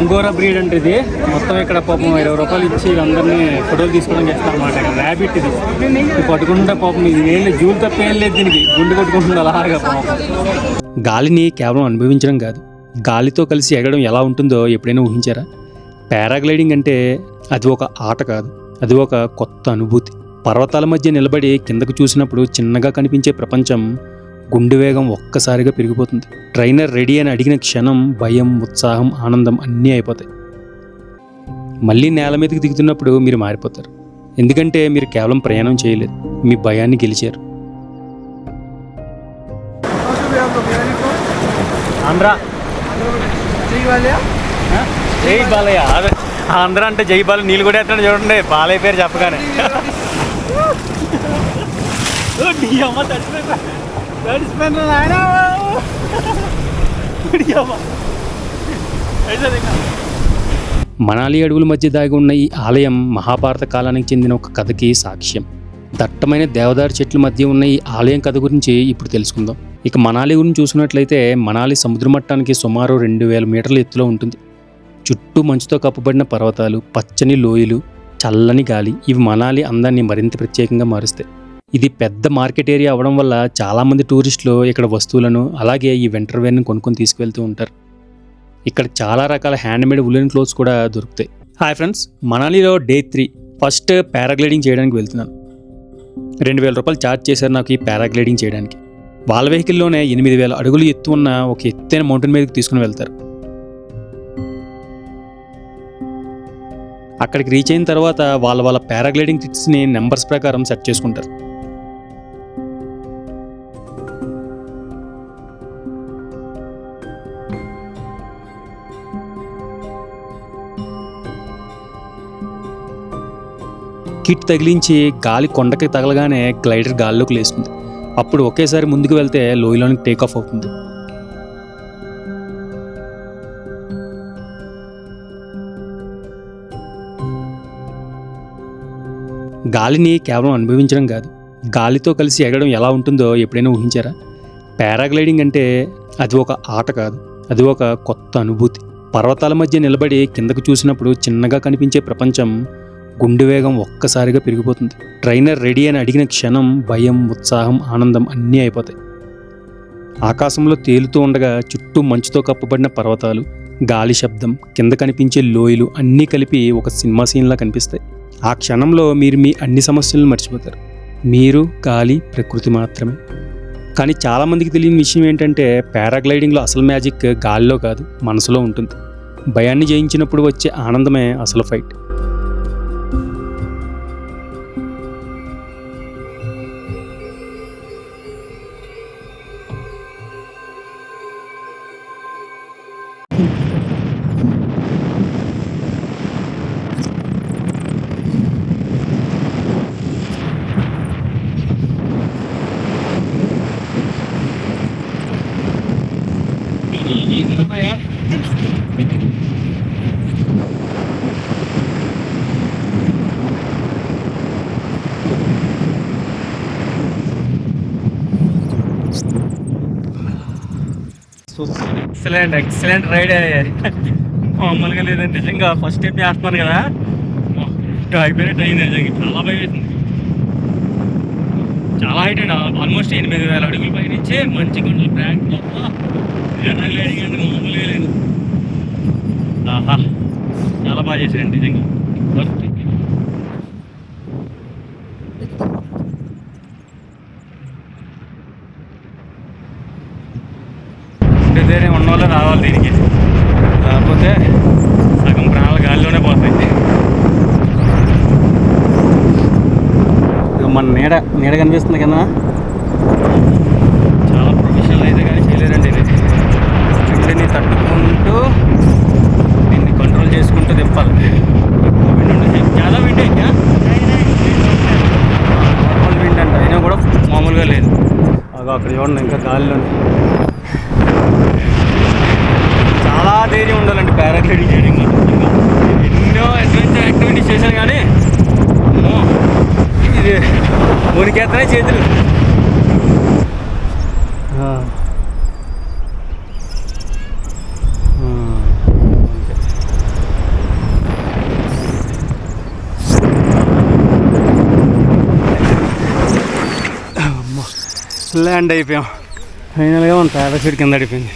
Angora breed అంటే ఇది మొత్తం ఇక్కడ పాపం 20 రూపాయలు ఇచ్చి అందరినీ ఫోటోలు తీసుకోవడం చేస్తారు అనమాట. ర్యాబిట్ ఇది పట్టుకుంటే పాపం ఇది ఏం లేదు, జూలు తప్ప ఏం లేదు, దీనికి గుండు కొట్టుకుంటుంది అలాగా పాపం. గాలిని కేవలం అనుభవించడం కాదు, గాలితో కలిసి ఎగరడం ఎలా ఉంటుందో ఎప్పుడైనా ఊహించారా? పారాగ్లైడింగ్ అంటే అది ఒక ఆట కాదు, అది ఒక కొత్త అనుభూతి. పర్వతాల మధ్య నిలబడి కిందకు చూసినప్పుడు చిన్నగా కనిపించే ప్రపంచం గుండె వేగం ఒక్కసారిగా పెరిగిపోతుంది. ట్రైనర్ రెడీ అని అడిగిన క్షణం భయం, ఉత్సాహం, ఆనందం అన్నీ అయిపోతాయి. మళ్ళీ నేల మీదకి దిగుతున్నప్పుడు మీరు మారిపోతారు, ఎందుకంటే మీరు కేవలం ప్రయాణం చేయలేదు, మీ భయాన్ని గెలిచారు. జై బాలయ్య, ఆంధ్ర అంటే జై బాలయ్య. నీళ్ళు కూడా ఎత్తాడు చూడండి బాలయ్య పేరు చెప్పగానే. మనాలి అడవుల మధ్య దాగి ఉన్న ఈ ఆలయం మహాభారత కాలానికి చెందిన ఒక కథకి సాక్ష్యం. దట్టమైన దేవదారు చెట్ల మధ్య ఉన్న ఈ ఆలయం కథ గురించి ఇప్పుడు తెలుసుకుందాం. ఇక మనాలి గురించి చూసినట్లయితే మనాలి సముద్ర మట్టానికి సుమారు 2000 మీటర్ల ఎత్తులో ఉంటుంది. చుట్టూ మంచుతో కప్పబడిన పర్వతాలు, పచ్చని లోయలు, చల్లని గాలి ఇవి మనాలి అందాన్ని మరింత ప్రత్యేకంగా మారుస్తాయి. ఇది పెద్ద మార్కెట్ ఏరియా అవ్వడం వల్ల చాలామంది టూరిస్టులు ఇక్కడ వస్తువులను అలాగే ఈ వింటర్ వేర్ని కొనుక్కొని తీసుకువెళ్తూ ఉంటారు. ఇక్కడ చాలా రకాల హ్యాండ్మేడ్ ఉలెన్ క్లోత్స్ కూడా దొరుకుతాయి. హాయ్ ఫ్రెండ్స్, మనాలిలో డే 3 ఫస్ట్ పారాగ్లైడింగ్ చేయడానికి వెళ్తున్నాను. 2000 రూపాయలు ఛార్జ్ చేశారు నాకు ఈ పారాగ్లైడింగ్ చేయడానికి. వాళ్ళ వెహికల్లోనే 8000 అడుగులు ఎత్తు ఉన్న ఒక ఎత్తైన మౌంటైన్ మీదకి తీసుకుని వెళ్తారు. అక్కడికి రీచ్ అయిన తర్వాత వాళ్ళ పారాగ్లైడింగ్ కిట్స్ని నెంబర్స్ ప్రకారం సెట్ చేసుకుంటారు. కిట్ తగిలించి గాలి కొండకి తగలగానే గ్లైడర్ గాల్లోకి లేస్తుంది. అప్పుడు ఒకేసారి ముందుకు వెళ్తే లోయలోనికి టేక్ ఆఫ్ అవుతుంది. గాలిని కేవలం అనుభవించడం కాదు, గాలితో కలిసి ఎగరడం ఎలా ఉంటుందో ఎప్పుడైనా ఊహించారా? పారాగ్లైడింగ్ అంటే అది ఒక ఆట కాదు, అది ఒక కొత్త అనుభూతి. పర్వతాల మధ్య నిలబడి కిందకు చూసినప్పుడు చిన్నగా కనిపించే ప్రపంచం గుండె వేగం ఒక్కసారిగా పెరిగిపోతుంది. ట్రైనర్ రెడీ అని అడిగిన క్షణం భయం, ఉత్సాహం, ఆనందం అన్నీ అయిపోతాయి. ఆకాశంలో తేలుతూ ఉండగా చుట్టూ మంచుతో కప్పబడిన పర్వతాలు, గాలి శబ్దం, కింద కనిపించే లోయలు అన్నీ కలిపి ఒక సినిమా సీన్లా కనిపిస్తాయి. ఆ క్షణంలో మీరు మీ అన్ని సమస్యలను మర్చిపోతారు. మీరు, గాలి, ప్రకృతి మాత్రమే. కానీ చాలామందికి తెలియని విషయం ఏంటంటే పారాగ్లైడింగ్లో అసలు మ్యాజిక్ గాలిలో కాదు, మనసులో ఉంటుంది. భయాన్ని జయించినప్పుడు వచ్చే ఆనందమే అసలు ఫైట్. ఎక్సలెంట్ రైడ్ అయ్యాయి. మామూలుగా లేదండి నిజంగా. ఫస్ట్ టైం చేస్తున్నాను కదా, అయిపోయినట్టు అయింది నిజంగా. చాలా భయం వేసింది. చాలా హైట్ అండి, ఆల్మోస్ట్ 8000 అడుగుల పై నుంచే మంచి కొంచెం ట్రాక్ పారాగ్లైడింగ్ అంటే మామూలుగా లేదు. చాలా బాగా చేశారండి నిజంగా. ధైర్యం ఉన్న వాళ్ళే రావాలి దీనికి, లేకపోతే సగం ప్రాణాలు గాలిలోనే పోతాయి. మన నీడ కనిపిస్తుంది కదా, చాలా ప్రొఫెషనల్ అయితే కానీ చేయలేరండి ఇది. విండ్ని తట్టుకుంటూ దీన్ని కంట్రోల్ చేసుకుంటూ తిప్పాలి. చాలా విండ్ అయితే నార్మల్ విండ్ అంటే అయినా కూడా మామూలుగా లేదు. అక్కడ చూడండి ఇంకా గాలిలోనే. చాలా ధైర్యం ఉండాలండి పారాగ్లైడింగ్ చేయడం. ఎన్నో అడ్వెంచర్ యాక్టివిటీస్ చేశాను కానీ ఇది మునికేతనే చేతులు. ల్యాండ్ అయిపోయాం. ఫైనల్గా మన పారాషూట్ కింద అడిపోయింది.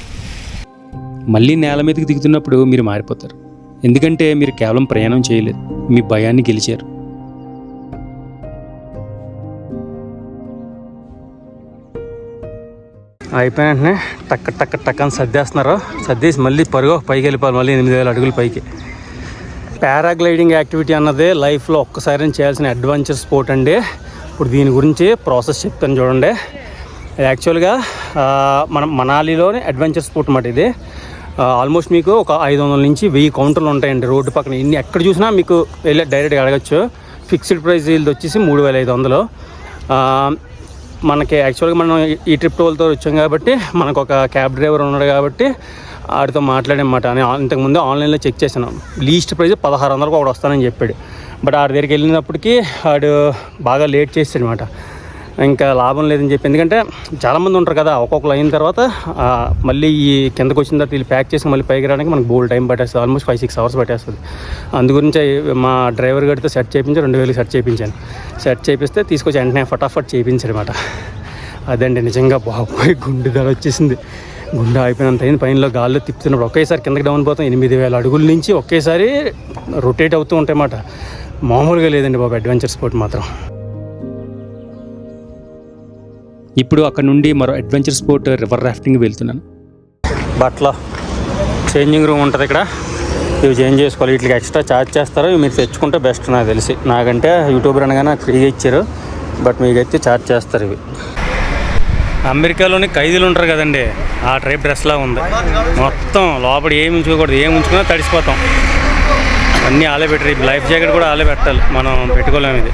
మళ్ళీ నేల మీదకి దిగుతున్నప్పుడు మీరు మారిపోతారు. ఎందుకంటే మీరు కేవలం ప్రయాణం చేయలేదు, మీ భయాన్ని గెలిచారు. అయిపోయిన వెంటనే టక్క టక్క టక్క అని సర్దేస్తున్నారు. సర్దేసి మళ్ళీ పరుగు పైకి వెళ్ళిపోవాలి, మళ్ళీ 8,000 అడుగుల పైకి. పారాగ్లైడింగ్ యాక్టివిటీ అన్నది లైఫ్లో ఒక్కసారి చేయాల్సిన అడ్వెంచర్ స్పోర్ట్ అండి. ఇప్పుడు దీని గురించి ప్రాసెస్ చెప్తాను చూడండి. యాక్చువల్గా మనం మనాలిలోనే అడ్వెంచర్ స్పోర్ట్ అన్నమాట ఇది. ఆల్మోస్ట్ మీకు ఒక 500 నుంచి 1000 కౌంటర్లు ఉంటాయండి రోడ్డు పక్కన. ఇన్ని ఎక్కడ చూసినా మీకు వెళ్ళి డైరెక్ట్గా అడగచ్చు. ఫిక్స్డ్ ప్రైస్ ఇది వచ్చేసి 3,500. మనకి యాక్చువల్గా మనం ఈ ట్రిప్ వాళ్ళతో వచ్చాం కాబట్టి మనకు ఒక క్యాబ్ డ్రైవర్ ఉన్నాడు కాబట్టి ఆడితో మాట్లాడేమాట. ఇంతకుముందు ఆన్లైన్లో చెక్ చేసాను, లీస్ట్ ప్రైస్ 1,600కు ఒకటి వస్తానని చెప్పాడు. బట్ ఆడి దగ్గరికి వెళ్ళినప్పటికీ ఆడు బాగా లేట్ చేసాడు అనమాట. ఇంకా లాభం లేదని చెప్పి, ఎందుకంటే చాలామంది ఉంటారు కదా, ఒక్కొక్కరు అయిన తర్వాత మళ్ళీ ఈ కిందకు వచ్చిన తర్వాత వీళ్ళు ప్యాక్ చేసి మళ్ళీ పైకి రావడానికి మనకు బోల్ టైం పట్టేస్తుంది. ఆల్మోస్ట్ 5-6 అవర్స్ పట్టేస్తుంది. అందుగురించి మా డ్రైవర్ గారితో సెట్ చేయించి 2,000 సెట్ చేయించాను. సెట్ చేపిస్తే తీసుకొచ్చి వెంటనే ఫటాఫట్ చేయించాడు అనమాట. అదండి నిజంగా బాబోయ్, గుండె ధర వచ్చేసింది. గుండె అయిపోయినంత అయింది. పైనలో గాల్లో తిప్పుతున్నప్పుడు ఒకేసారి కిందకి డౌన్ పోతాం. 8,000 అడుగుల నుంచి ఒకేసారి రొటేట్ అవుతూ ఉంటాయి అన్నమాట. మామూలుగా లేదండి బాబు అడ్వెంచర్ స్పోర్ట్ మాత్రం. ఇప్పుడు అక్కడ నుండి మరో అడ్వెంచర్ స్పోర్ట్ రివర్ రాఫ్టింగ్ వెళ్తున్నాను. బట్టల చేంజింగ్ రూమ్ ఉంటుంది ఇక్కడ, ఇవి చేంజ్ చేసుకోవాలి. వీటికి ఎక్స్ట్రా ఛార్జ్ చేస్తారు. ఇవి మీరు తెచ్చుకుంటే బెస్ట్ నాకు తెలిసి. నాకంటే యూట్యూబర్ అనగా నాకు ఫ్రీగా ఇచ్చారు, బట్ మీకైతే ఛార్జ్ చేస్తారు. ఇవి అమెరికాలోని ఖైదీలు ఉంటారు కదండి, ఆ టైప్ డ్రెస్లా ఉంది మొత్తం. లోపల ఏమి ఉంచుకోకూడదు, ఏమి ఉంచుకున్నా తడిసిపోతాం. అన్నీ ఆలే పెట్టారు. లైఫ్ జాకెట్ కూడా ఆలే పెట్టాలి, మనం పెట్టుకోలేము. ఇది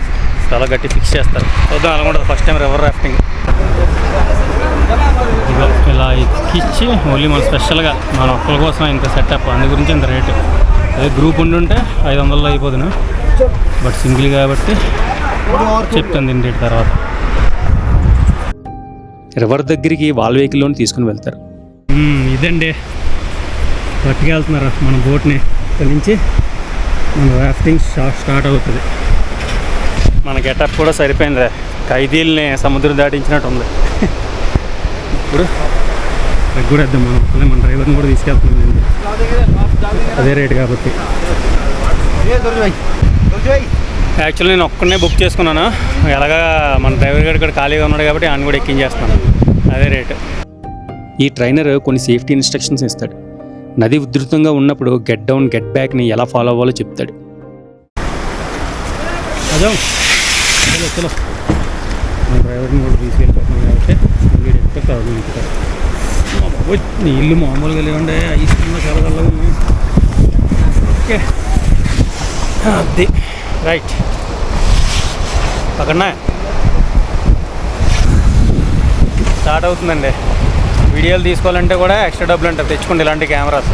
చాలా గట్టి ఫిక్స్ చేస్తారు. చూద్దాం అలా ఉంటుంది ఫస్ట్ టైం రివర్ రాఫ్టింగ్. ఇలా ఎక్కిచ్చి ఓన్లీ మన స్పెషల్గా మన ఒక్కల కోసం ఇంత సెటప్, అందు గురించి ఇంత రేటు. అదే గ్రూప్ ఉండుంటే 500లో అయిపోతున్నా, బట్ సింగిల్ కాబట్టి చెప్తాను దీని రేటు తర్వాత. రివర్ దగ్గరికి వాల్ వెహికల్లోని తీసుకుని వెళ్తారు. ఇదండి పట్టుకెళ్తున్నారు మన బోట్ని. ఇక్కడ నుంచి మన రాఫ్టింగ్ స్టార్ట్ అవుతుంది. మన గెటప్ కూడా సరిపోయింది, ఖైదీల్ని సముద్రం దాటించినట్టు ఉంది. ఇప్పుడు ఎగ్గురేద్దాం మనం. మన డ్రైవర్ని కూడా తీసుకెళ్తున్నాం, అదే రేటు కాబట్టి. యాక్చువల్లీ నేను ఒక్కనే బుక్ చేసుకున్నాను. ఎలాగా మన డ్రైవర్ గారు కూడా ఖాళీగా ఉన్నాడు కాబట్టి ఆయన కూడా ఎక్కించేస్తున్నాను, అదే రేటు. ఈ ట్రైనర్ కొన్ని సేఫ్టీ ఇన్స్ట్రక్షన్స్ ఇస్తాడు. నది ఉధృతంగా ఉన్నప్పుడు గెట్ డౌన్ గెట్ బ్యాక్ని ఎలా ఫాలో అవ్వాలో చెప్తాడు. చలో చలో మన డ్రైవర్ని కూడా తీసుకెళ్ళిపోతున్నాం కాబట్టి నీళ్ళు మామూలుగా లేవండి, ఐస్ కింద చాలా ఉన్నాయి. ఓకే అది రైట్. అక్కడనే స్టార్ట్ అవుతుందండి. వీడియోలు తీసుకోవాలంటే కూడా ఎక్స్ట్రా డబ్బులు అంటే తెచ్చుకోండి. ఇలాంటి కెమెరాస్,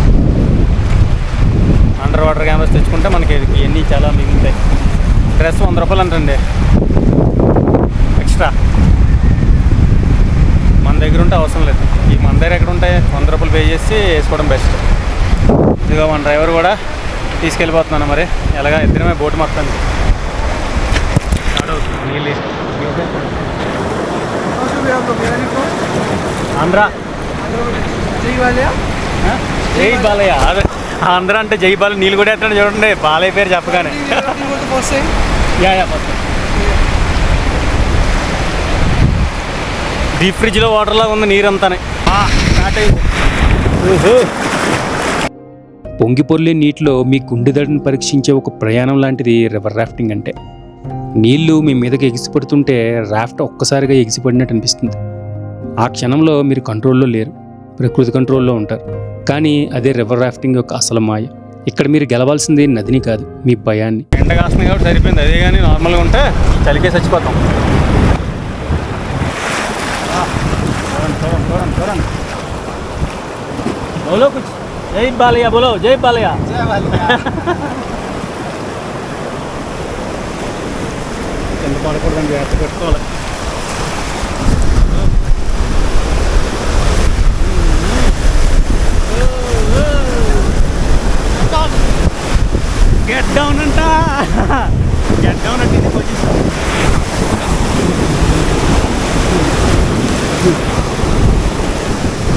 అండర్ వాటర్ కెమెరాస్ తెచ్చుకుంటే మనకి ఇవన్నీ చాలా మిగులుతాయి. డ్రెస్ 100 రూపాయలు అంటండి ఎక్స్ట్రా. మన దగ్గర ఉంటే అవసరం లేదు. ఈ మన దగ్గర ఎక్కడ ఉంటాయి, 100 రూపాయలు పే చేసి వేసుకోవడం బెస్ట్. ఇదిగో మన డ్రైవర్ కూడా తీసుకెళ్ళిపోతున్నాను. మరి ఎలాగా ఇద్దరమే బోటు మొత్తానికి నీళ్ళు ఆంధ్ర జై బాలయ్య. అదే ఆంధ్ర అంటే జై బాలయ్య. నీళ్ళు కూడా ఎత్తాడు చూడండి, బాలయ్య పేరు చెప్పగానే. డీప్ ఫ్రిడ్జ్లో వాటర్ లాగా ఉంది నీరంతానే. పొంగిపొర్లే నీటిలో మీ గుండెదడిని పరీక్షించే ఒక ప్రయాణం లాంటిది రివర్ రాఫ్టింగ్ అంటే. నీళ్లు మీ మీదకి ఎగిసిపడుతుంటే రాఫ్ట్ ఒక్కసారిగా ఎగిసిపడినట్టు అనిపిస్తుంది. ఆ క్షణంలో మీరు కంట్రోల్లో లేరు, ప్రకృతి కంట్రోల్లో ఉంటారు. కానీ అదే రివర్ రాఫ్టింగ్ యొక్క అసలు మాయ. ఇక్కడ మీరు గెలవాల్సింది నదిని కాదు, మీ భయాన్ని. ఎండ కాస్తుంది కాబట్టి సరిపోయింది. అదే కానీ నార్మల్గా ఉంటే చలికే చచ్చిపోతాం. బోలో కుచ్ జై బాలయ్య, బోలో జై బాలయ్య. కింద పడకూడదని జాగ్రత్త పెట్టుకోవాలి. గెట్ డౌన్ అంట, గెట్ డౌన్ అంటే ఇది పొజిషన్.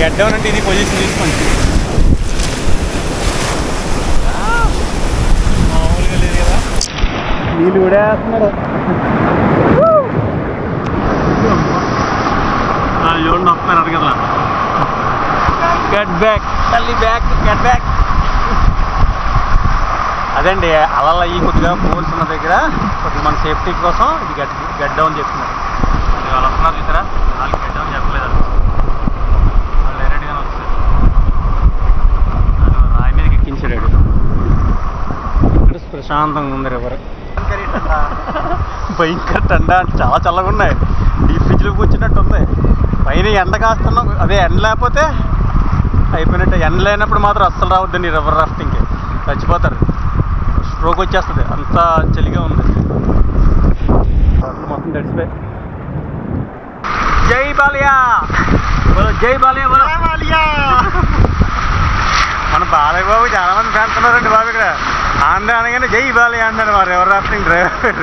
గెట్ డౌన్ అంటే ఇది పొజిషన్ తీసుకోండి. మామూలుగా లేదు కదా, నీళ్ళు కూడా వేస్తున్నారు. చూడండి వస్తున్నారు అది కదా. గెట్ బ్యాక్ తల్లి, బ్యాక్ గెట్ బ్యాక్. అదండి అలా ఈ కొద్దిగా ఫోర్స్ ఉన్న దగ్గర కొద్దిగా మన సేఫ్టీ కోసం ఇది గెట్ డౌన్ చెప్తున్నారు. వాళ్ళు వస్తున్నారు చూసారా, వాళ్ళు గెట్ డౌన్ చెప్పలేదు, వాళ్ళు డైరెక్ట్గానే వస్తారు. రాయి మీదకి ఎక్కించాడు. ఇక్కడ ప్రశాంతంగా ఉంది రివర్. భయంకర టండా అంటే చాలా చల్లగా ఉన్నాయి, డీప్ ఫ్రిడ్జ్లో కూర్చున్నట్టు ఉంది. పైన ఎండ కాస్తున్నాం, అదే ఎండ లేకపోతే అయిపోయినట్టు. ఎండ లేనప్పుడు మాత్రం అస్సలు రావద్దండి రివర్ రాఫ్టింగ్కి, చచ్చిపోతారు, స్ట్రోక్ వచ్చేస్తుంది, అంత చలిగా ఉంది. మొత్తం తడిసిపోయి. జై బాలియా, జై బాలియా, బాలియా. మన బాలయ్య బాబు చాలా మంది ఫ్యాన్స్ ఉన్నారండి బాబు ఇక్కడ. ఆంధ్ర అనగానే జై బాలియా అంటారు మా river rafting driver.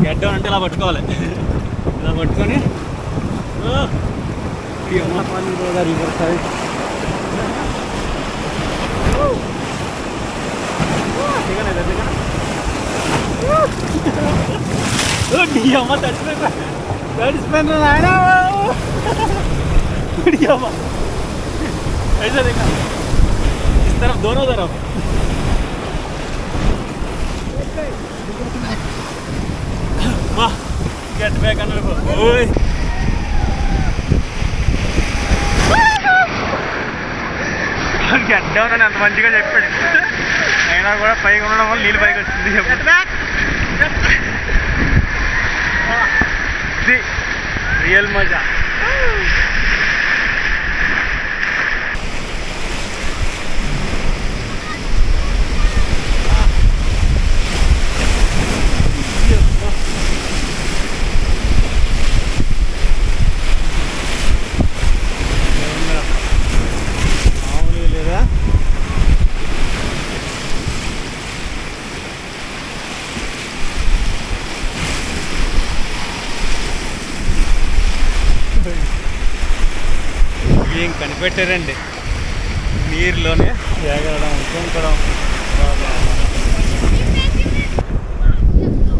Get down అంటే ఇలా పట్టుకోవాలి, ఇలా పట్టుకొని అమ్మ తడిసిపోయిన ఆయన इस तरफ दोनों तरफ वाह गेट बैक अंदर ओए గెట్ డౌన్ అని అంత మంచిగా చెప్పాడు, అయినా కూడా పైకి ఉండడం వల్ల నీళ్ళు పైకి వచ్చింది. రియల్ మజా. ఏం కనిపెట్టారండి, నీరులోనే ఎగరడం కుంకడం.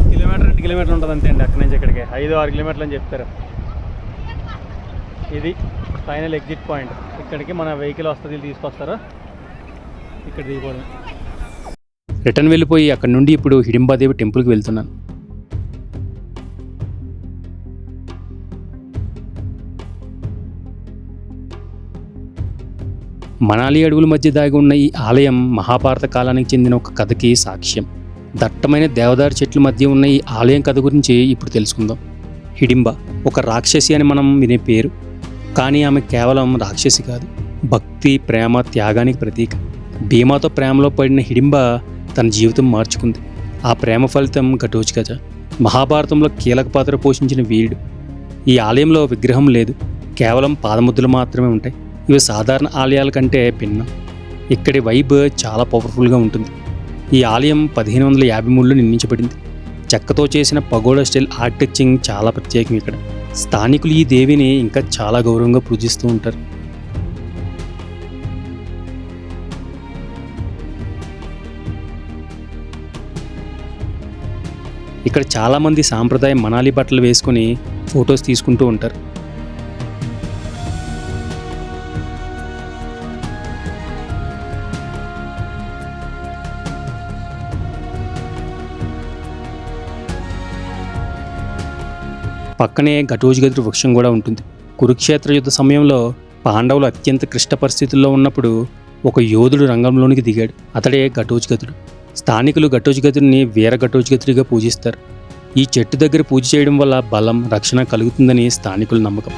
కిలోమీటర్ 2 కిలోమీటర్లు ఉంటుంది అంతే అండి, అక్కడి నుంచి ఇక్కడికి 5-6 కిలోమీటర్లు అని చెప్తారు. ఇది ఫైనల్ ఎగ్జిట్ పాయింట్. ఇక్కడికి మన వెహికల్ వస్తుంది, తీసుకొస్తారు, ఇక్కడ దిగిపోవడం. రిటర్న్ వెళ్ళిపోయి అక్కడి నుండి ఇప్పుడు హిడింబాదేవి టెంపుల్కి వెళ్తున్నాను. మనాలి అడవుల మధ్య దాగి ఉన్న ఈ ఆలయం మహాభారత కాలానికి చెందిన ఒక కథకి సాక్ష్యం. దట్టమైన దేవదారు చెట్ల మధ్య ఉన్న ఈ ఆలయం కథ గురించి ఇప్పుడు తెలుసుకుందాం. హిడింబ ఒక రాక్షసి అని మనం వినే పేరు, కానీ ఆమె కేవలం రాక్షసి కాదు, భక్తి, ప్రేమ, త్యాగానికి ప్రతీక. భీమాతో ప్రేమలో పడిన హిడింబ తన జీవితం మార్చుకుంది. ఆ ప్రేమ ఫలితం ఘటోత్కచ, మహాభారతంలో కీలక పాత్ర పోషించిన వీరుడు. ఈ ఆలయంలో విగ్రహం లేదు, కేవలం పాదముద్రలు మాత్రమే ఉంటాయి. ఇవి సాధారణ ఆలయాల కంటే భిన్నం. ఇక్కడి వైబ్ చాలా పవర్ఫుల్గా ఉంటుంది. ఈ ఆలయం 1553లో నిర్మించబడింది. చెక్కతో చేసిన పగోడా స్టైల్ ఆర్కిటెక్చరింగ్ చాలా ప్రత్యేకం ఇక్కడ. స్థానికులు ఈ దేవిని ఇంకా చాలా గౌరవంగా పూజిస్తూ ఉంటారు. ఇక్కడ చాలామంది సాంప్రదాయ మనాలి బట్టలు వేసుకొని ఫొటోస్ తీసుకుంటూ ఉంటారు. పక్కనే ఘటోత్కచుడి వృక్షం కూడా ఉంటుంది. కురుక్షేత్ర యుద్ధ సమయంలో పాండవులు అత్యంత క్లిష్ట పరిస్థితుల్లో ఉన్నప్పుడు ఒక యోధుడు రంగంలోనికి దిగాడు. అతడే ఘటోత్కచుడు. స్థానికులు ఘటోత్కచుడిని వీర ఘటోత్కచుడిగా పూజిస్తారు. ఈ చెట్టు దగ్గర పూజ చేయడం వల్ల బలం, రక్షణ కలుగుతుందని స్థానికుల నమ్మకం.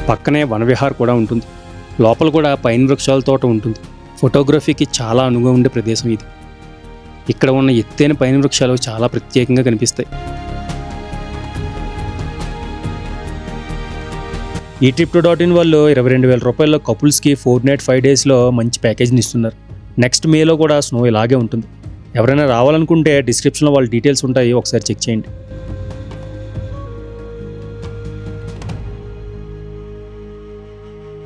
పక్కనే వనవిహార్ కూడా ఉంటుంది. లోపల కూడా పైన్ వృక్షాల తోట ఉంటుంది. ఫోటోగ్రఫీకి చాలా అనువుగా ఉండే ప్రదేశం ఇది. ఇక్కడ ఉన్న ఎత్తైన పైన్ వృక్షాలు చాలా ప్రత్యేకంగా కనిపిస్తాయి. ఈ Trip2.in వాళ్ళు 22,000 రూపాయల కపుల్స్కి 4 నైట్ 5 డేస్లో మంచి ప్యాకేజ్ని ఇస్తున్నారు. నెక్స్ట్ మేలో కూడా స్నో ఇలాగే ఉంటుంది. ఎవరైనా రావాలనుకుంటే డిస్క్రిప్షన్లో వాళ్ళ డీటెయిల్స్ ఉంటాయి, ఒకసారి చెక్ చేయండి.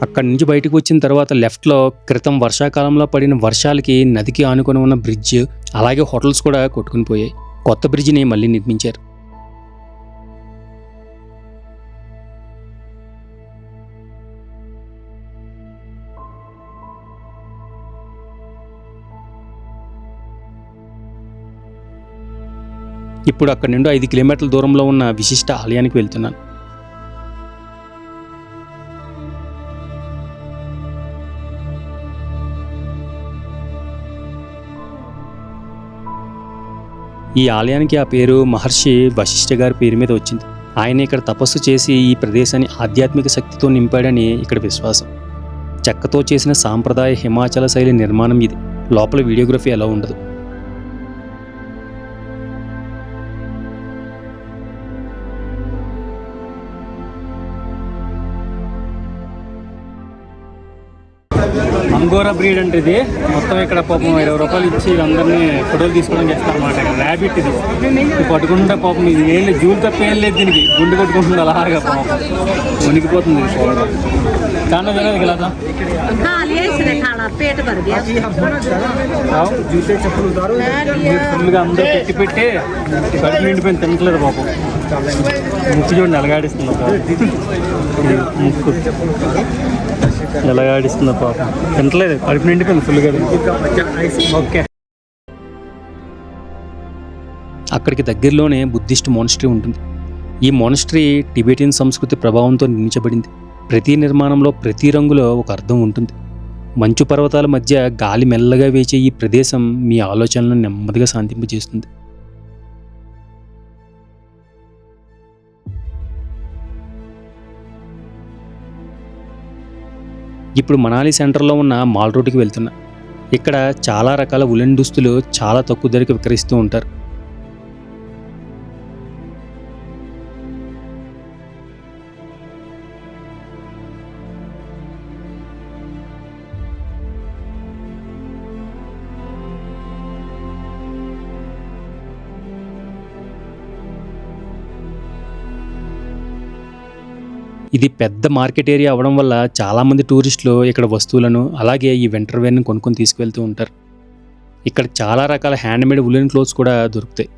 అక్కడి నుంచి బయటకు వచ్చిన తర్వాత లెఫ్ట్లో క్రితం వర్షాకాలంలో పడిన వర్షాలకి నదికి ఆనుకొని ఉన్న బ్రిడ్జ్, అలాగే హోటల్స్ కూడా కొట్టుకుని పోయాయి. కొత్త బ్రిడ్జిని మళ్ళీ నిర్మించారు. ఇప్పుడు అక్కడి నుండి 5 కిలోమీటర్ల దూరంలో ఉన్న విశిష్ట ఆలయానికి వెళ్తున్నాను. ఈ ఆలయానికి ఆ పేరు మహర్షి వశిష్ఠ గారి పేరు మీద వచ్చింది. ఆయన ఇక్కడ తపస్సు చేసి ఈ ప్రదేశాన్ని ఆధ్యాత్మిక శక్తితో నింపాడని ఇక్కడ విశ్వాసం. చెక్కతో చేసిన సాంప్రదాయ హిమాచల శైలి నిర్మాణం ఇది. లోపల వీడియోగ్రఫీ ఎలా ఉండదు. అంగోరా బ్రీడ్ అంటే ఇది మొత్తం ఇక్కడ పాపం 20 రూపాయలు ఇచ్చి అందరినీ ఫోటోలు తీసుకోవడం చేస్తారన్నమాట. ర్యాబిట్ ఇది పట్టుకుంటే పాపం ఇది ఏం లేదు, జూలు తప్ప ఏం లేదు, దీనికి గుండు కొట్టుకుంటుంది అలాగా పాపం ఉనికిపోతుంది. కానా జరగదు కదా ఫుల్గా అందరూ పెట్టి కడుపు నిండిపోయింది, తినట్లేదు పాపం. ముక్కు చూడండి ఎలాగాడిస్తుంది, ముక్కు ఎలాగాడిస్తుంది పాపం, తినట్లేదు, కడుపు నిండిపోయింది ఫుల్గా. ఓకే, అక్కడికి దగ్గరలోనే బుద్ధిస్ట్ మోనస్ట్రీ ఉంటుంది. ఈ మోనస్ట్రీ టిబెటియన్ సంస్కృతి ప్రభావంతో నిర్మించబడింది. ప్రతి నిర్మాణంలో ప్రతి రంగులో ఒక అర్థం ఉంటుంది. మంచు పర్వతాల మధ్య గాలి మెల్లగా వేచే ఈ ప్రదేశం మీ ఆలోచనలను నెమ్మదిగా శాంతింపజేస్తుంది. ఇప్పుడు మనాలి సెంటర్లో ఉన్న మాల్ రోడ్డుకి వెళ్తున్నా. ఇక్కడ చాలా రకాల ఉలెన్ దుస్తులు చాలా తక్కువ ధరకు విక్రయిస్తూ ఉంటారు. ఇది పెద్ద మార్కెట్ ఏరియా అవడం వల్ల చాలామంది టూరిస్టులు ఇక్కడ వస్తువులను అలాగే ఈ వింటర్ వేర్ని కొనుక్కొని తీసుకువెళ్తూ ఉంటారు. ఇక్కడ చాలా రకాల హ్యాండ్మేడ్ ఉలెన్ క్లోత్స్ కూడా దొరుకుతాయి.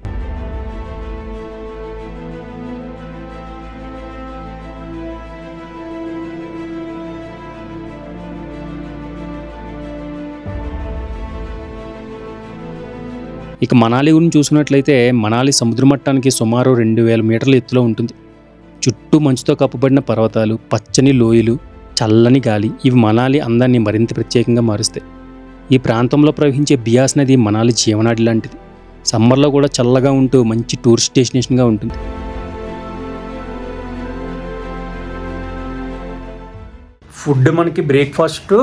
ఇక మనాలి గురించి చూసుకున్నట్లయితే మనాలి సముద్ర మట్టానికి సుమారు 2000 మీటర్ల ఎత్తులో ఉంటుంది. చుట్టూ మంచుతో కప్పబడిన పర్వతాలు, పచ్చని లోయలు, చల్లని గాలి ఇవి మనాలి అందాన్ని మరింత ప్రత్యేకంగా మారుస్తాయి. ఈ ప్రాంతంలో ప్రవహించే బియాస్ నది మనాలి జీవనాడి లాంటిది. సమ్మర్లో కూడా చల్లగా ఉంటూ మంచి టూరిస్ట్ డెస్టినేషన్గా ఉంటుంది. ఫుడ్ మనకి బ్రేక్ఫాస్ట్,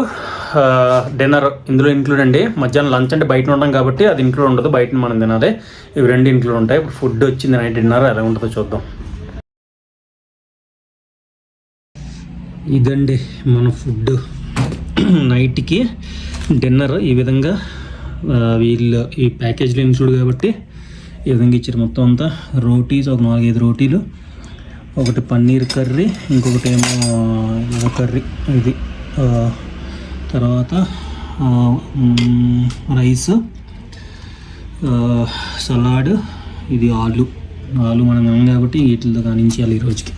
డిన్నర్ ఇందులో ఇంక్లూడ్ అండి. మధ్యాహ్నం లంచ్ అంటే బయట ఉంటాం కాబట్టి అది ఇంక్లూడ్ ఉండదు, బయట మనం తినాలి. ఇవి రెండు ఇంక్లూడ్ ఉంటాయి. ఇప్పుడు ఫుడ్ వచ్చింది, నైట్ డిన్నర్ ఎలా ఉంటుందో చూద్దాం. ఇదండి మన ఫుడ్, నైట్కి డిన్నర్. ఈ విధంగా వీళ్ళు ఈ ప్యాకేజ్లో ఇంక్లూడ్ కాబట్టి ఈ విధంగా ఇచ్చారు. మొత్తం అంతా రోటీస్, ఒక 4-5 రోటీలు, ఒకటి పన్నీర్ కర్రీ, ఇంకొకటి ఏమో కర్రీ ఇది, తర్వాత రైస్, సలాడ్, ఇది ఆలు మనం తినాం కాబట్టి వీటితో కానించాలి ఈ రోజుకి.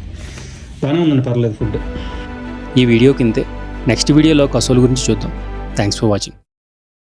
బాగానే ఉందండి, పర్లేదు ఫుడ్. ఈ వీడియోకి ఇంతే. నెక్స్ట్ వీడియోలో కసోలు గురించి చూద్దాం. Thanks for watching.